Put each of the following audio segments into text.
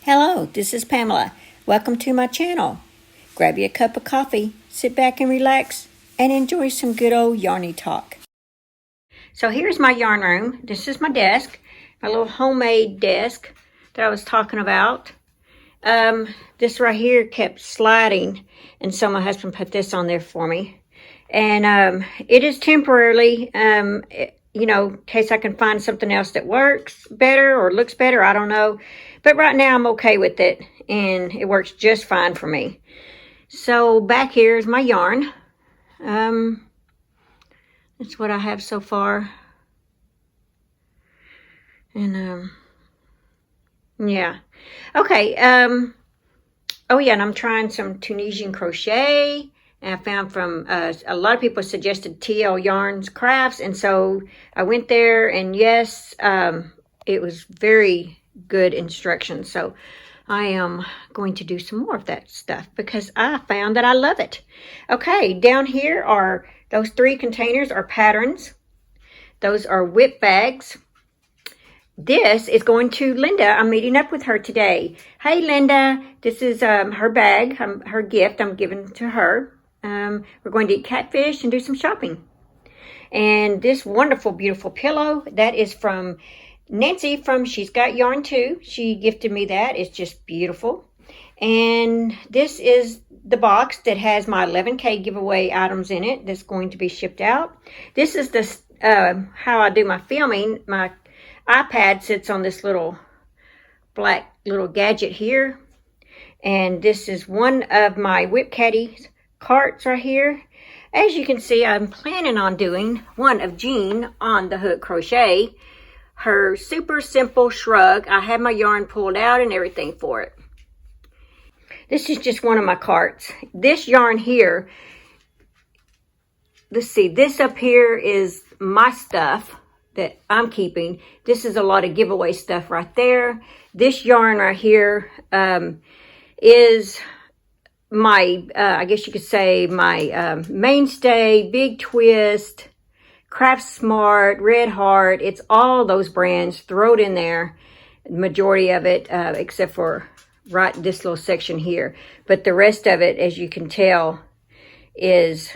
Hello, this is Pamela. Welcome to my channel. Grab you a cup of coffee, sit back and relax, and enjoy some good old yarny talk. So here's my yarn room. This is my desk, my little homemade desk that I was talking about. This right here kept sliding, and so my husband put this on there for me. And it is temporarily, in case I can find something else that works better or looks better, I don't know. But right now I'm okay with it, and it works just fine for me. So back here is my yarn. That's what I have so far. And yeah. Okay. Oh yeah, and I'm trying some Tunisian crochet. And I found from a lot of people suggested TL Yarns Crafts, and so I went there, and yes, it was very good instructions. So I am going to do some more of that stuff because I found that I love it. Okay, down here are those 3 containers are patterns. Those are whip bags. This is going to Linda. I'm meeting up with her today. Hey Linda, this is her bag, her gift I'm giving to her. We're going to eat catfish and do some shopping. And this wonderful, beautiful pillow, that is from Nancy from She's Got Yarn Too. She gifted me that. It's just beautiful. And this is the box that has my 11K giveaway items in it that's going to be shipped out. This is the how I do my filming. My iPad sits on this little black little gadget here. And this is one of my Whip Caddy carts right here. As you can see, I'm planning on doing one of Jean on the hook crochet. Her super simple shrug. I have my yarn pulled out and everything for it. This is just one of my carts. This yarn here, let's see, this up here is my stuff that I'm keeping. This is a lot of giveaway stuff right there. This yarn right here is my, I guess you could say my mainstay, Big Twist, Craft Smart, Red Heart. It's all those brands. Throw it in there. Majority of it, except for right this little section here. But the rest of it, as you can tell, is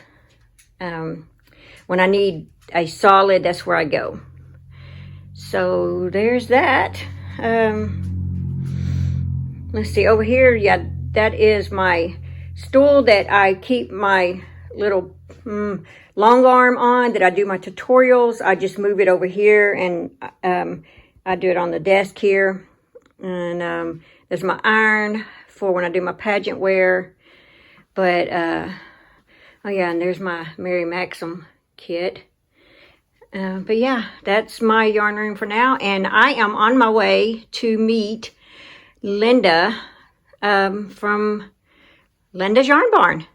when I need a solid, that's where I go. So there's that. Let's see, over here, yeah, that is my stool that I keep my little long arm on, that I do my tutorials. I just move it over here, and I do it on the desk here. And there's my iron for when I do my pageant wear. But oh yeah, and there's my Mary Maxim kit. But yeah, that's my yarn room for now, and I am on my way to meet Linda from Linda's Yarn Barn.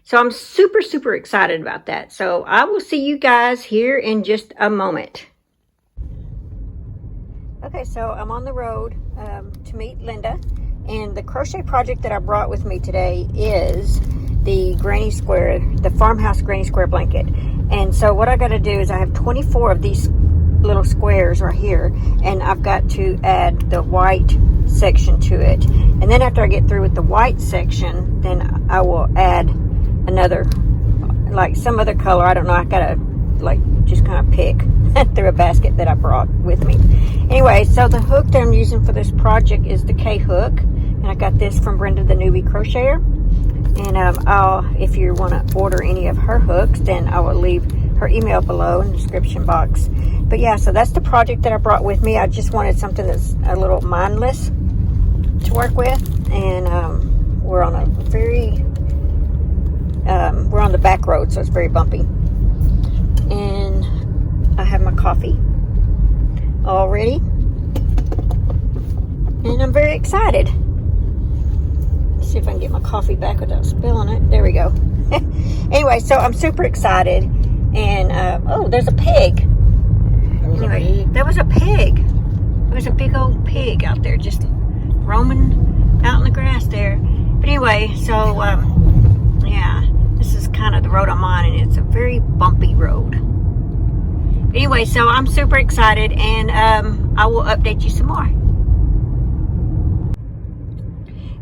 So I'm super, super excited about that. So I will see you guys here in just a moment. Okay, so I'm on the road to meet Linda. And the crochet project that I brought with me today is the Granny Square, the Farmhouse Granny Square blanket. And so what I got to do is I have 24 of these little squares right here. And I've got to add the white section to it. And then after I get through with the white section, then I will add another, like some other color. I don't know. I gotta like just kind of pick through a basket that I brought with me. Anyway, so the hook that I'm using for this project is the K hook, and I got this from Brenda the Newbie Crocheter. And if you want to order any of her hooks, then I will leave her email below in the description box. But yeah, so that's the project that I brought with me. I just wanted something that's a little mindless to work with, and we're on a very we're on the back road, so it's very bumpy. And I have my coffee all ready, and I'm very excited. Let's see if I can get my coffee back without spilling it. There we go. Anyway, so I'm super excited, and oh, there's a pig. Anyway, there was a pig. There was a big old pig out there just roaming out in the grass there. But anyway, so yeah, this is kind of the road I'm on, and it's a very bumpy road. Anyway, so I'm super excited, and I will update you some more.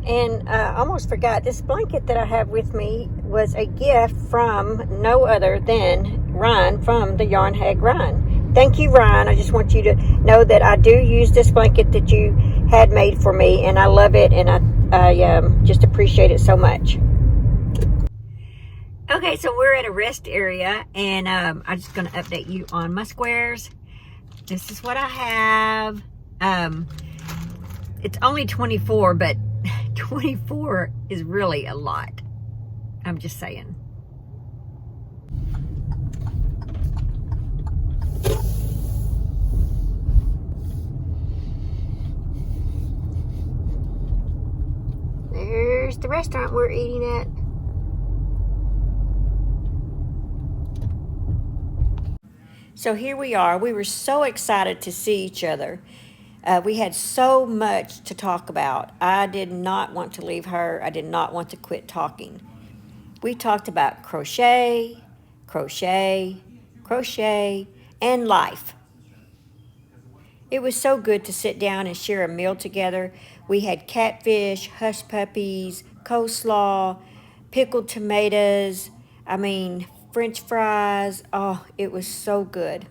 And I almost forgot, this blanket that I have with me was a gift from no other than Ryan from the Yarn Hag Ryan. Thank you, Ryan. I just want you to know that I do use this blanket that you had made for me, and I love it, and I just appreciate it so much. Okay, so we're at a rest area, and I'm just going to update you on my squares. This is what I have. It's only 24, but 24 is really a lot. I'm just saying. There's the restaurant we're eating at. So here we are. We were so excited to see each other. We had so much to talk about. I did not want to leave her. I did not want to quit talking. We talked about crochet, crochet, crochet, and life. It was so good to sit down and share a meal together. We had catfish, hush puppies, coleslaw, pickled tomatoes, French fries. Oh, it was so good.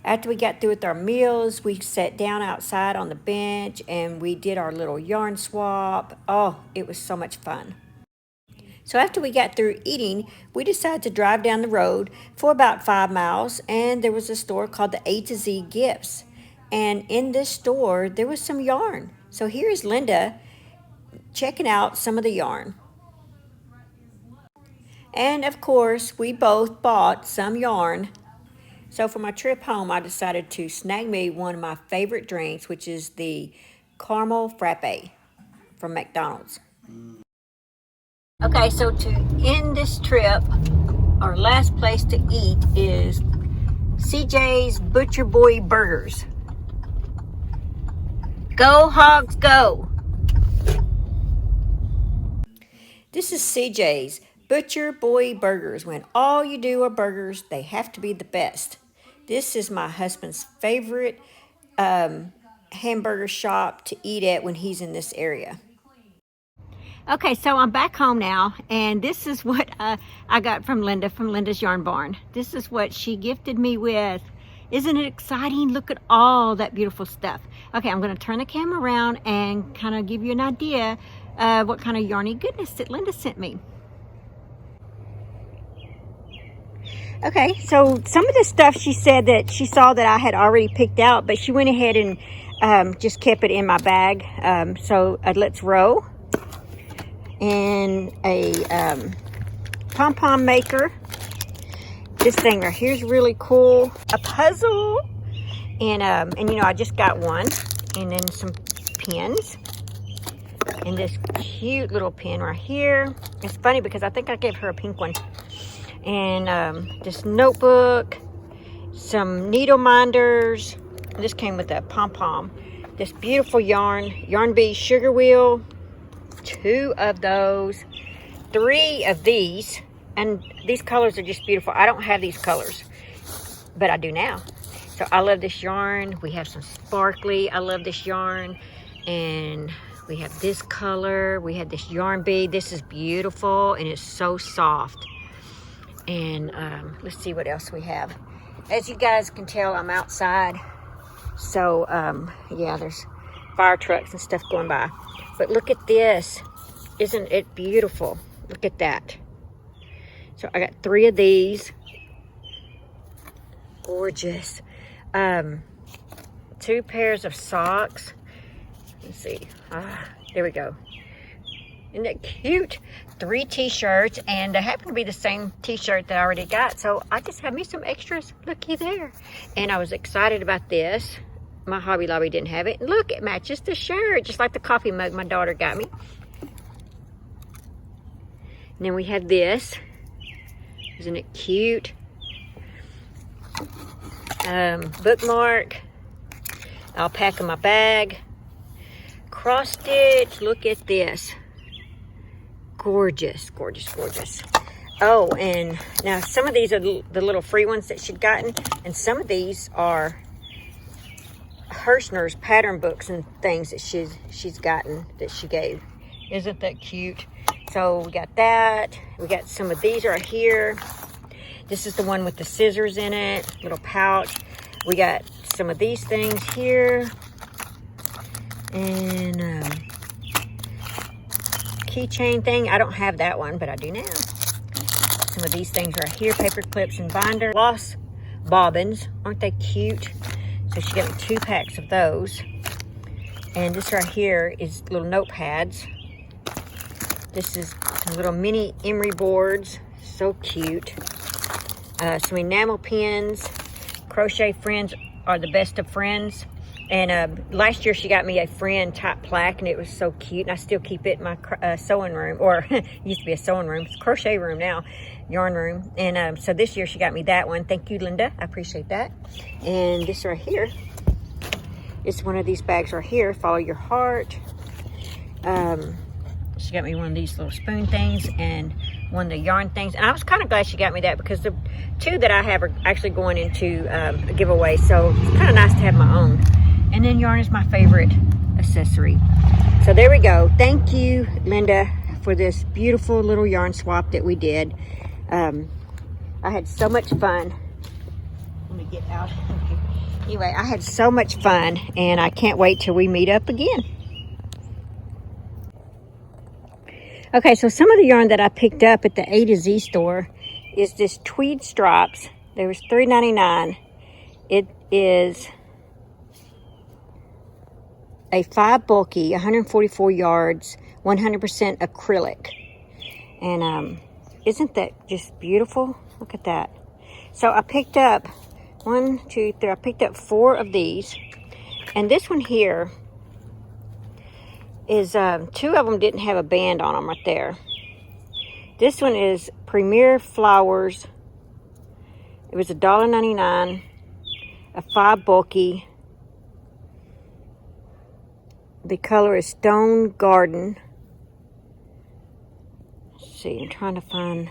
After we got through with our meals, we sat down outside on the bench and we did our little yarn swap. Oh, it was so much fun. So after we got through eating, we decided to drive down the road for about 5 miles, and there was a store called the A to Z Gifts. And in this store, there was some yarn. So here's Linda checking out some of the yarn. And of course, we both bought some yarn. So for my trip home, I decided to snag me one of my favorite drinks, which is the caramel frappe from McDonald's. Okay, so to end this trip, our last place to eat is CJ's Butcher Boy Burgers. Go Hogs Go! This is CJ's Butcher Boy Burgers. When all you do are burgers, they have to be the best. This is my husband's favorite hamburger shop to eat at when he's in this area. Okay, so I'm back home now, and this is what I got from Linda, from Linda's Yarn Barn. This is what she gifted me with. Isn't it exciting? Look at all that beautiful stuff. Okay, I'm going to turn the camera around and kind of give you an idea of what kind of yarny goodness that Linda sent me. Okay, so some of the stuff she said that she saw that I had already picked out, but she went ahead and just kept it in my bag. So let's row. And a pom-pom maker. This thing right here is really cool. A puzzle. And I just got one. And then some pins. And this cute little pin right here. It's funny because I think I gave her a pink one. And this notebook, some needle minders. This came with a pom-pom. This beautiful yarn bee sugar wheel, 2 of those, 3 of these, and these colors are just beautiful. I don't have these colors, but I do now. So I love this yarn. We have some sparkly. I love this yarn, and we have this color. We have this yarn bee. This is beautiful, and it's so soft. And let's see what else we have. As you guys can tell, I'm outside. So, yeah, there's fire trucks and stuff going by. But look at this. Isn't it beautiful? Look at that. So I got 3 of these. Gorgeous. 2 pairs of socks. Let's see. There we go. Isn't that cute? 3 t-shirts, and they happen to be the same t-shirt that I already got, so I just have me some extras. Looky there. And I was excited about this. My Hobby Lobby didn't have it. And look, it matches the shirt, just like the coffee mug my daughter got me. And then we have this. Isn't it cute? Bookmark. I'll pack in my bag. Cross stitch. Look at this. Gorgeous, gorgeous, gorgeous. Oh, and now some of these are the little free ones that she'd gotten, and some of these are Hirschner's pattern books and things that she's gotten that she gave. Isn't that cute? So we got that. We got some of these right here. This is the one with the scissors in it, little pouch. We got some of these things here. And keychain thing. I don't have that one, but I do now. Some of these things right here, paper clips and binder. Floss bobbins. Aren't they cute? So she got me 2 packs of those. And this right here is little notepads. This is some little mini emery boards. So cute. Some enamel pins. Crochet friends are the best of friends. And last year she got me a friend type plaque, and it was so cute. And I still keep it in my sewing room, or it used to be a sewing room. It's a crochet room now, yarn room. And so this year she got me that one. Thank you, Linda. I appreciate that. And this right here is one of these bags right here. Follow your heart. She got me one of these little spoon things and one of the yarn things. And I was kind of glad she got me that, because the 2 that I have are actually going into a giveaway. So it's kind of nice to have my own. And then yarn is my favorite accessory. So there we go. Thank you, Linda, for this beautiful little yarn swap that we did. I had so much fun. Let me get out. Anyway, I had so much fun, and I can't wait till we meet up again. Okay, so some of the yarn that I picked up at the A to Z store is this tweed stripes. There was $3.99. It is a 5 bulky, 144 yards, 100% acrylic. And isn't that just beautiful? Look at that. So I picked up 1, 2, 3. I picked up 4 of these. And this one here is 2 of them didn't have a band on them right there. This one is Premier Flowers. It was $1.99, a 5 bulky. The color is Stone Garden. Let's see, I'm trying to find.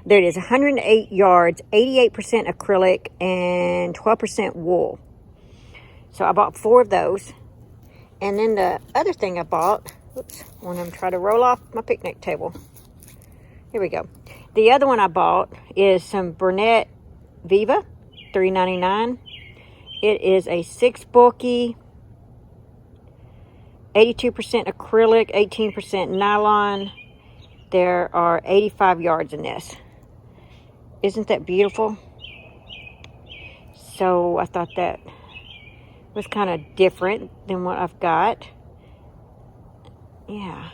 There it is, 108 yards, 88% acrylic, and 12% wool. So I bought 4 of those. And then the other thing I bought, oops, one of them tried to roll off my picnic table. Here we go. The other one I bought is some Bernette Viva, $3.99. It is a 6 bulky, 82% acrylic, 18% nylon. There are 85 yards in this. Isn't that beautiful? So I thought that was kind of different than what I've got. Yeah.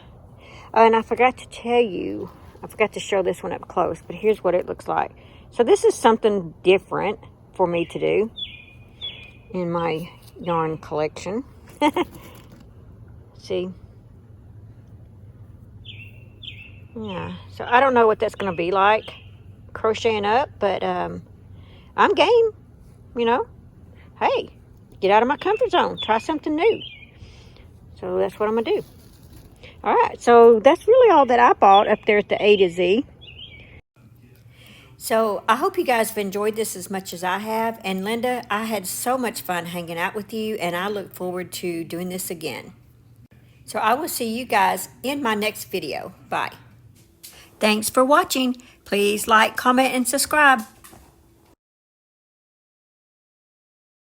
And I forgot to tell you, I forgot to show this one up close, but here's what it looks like. So this is something different for me to do in my yarn collection. See? Yeah. So I don't know what that's going to be like crocheting up, but I'm game. You know? Hey, get out of my comfort zone. Try something new. So that's what I'm going to do. All right. So that's really all that I bought up there at the A to Z. So I hope you guys have enjoyed this as much as I have. And Linda, I had so much fun hanging out with you, and I look forward to doing this again. So I will see you guys in my next video. Bye. Thanks for watching. Please like, comment, and subscribe.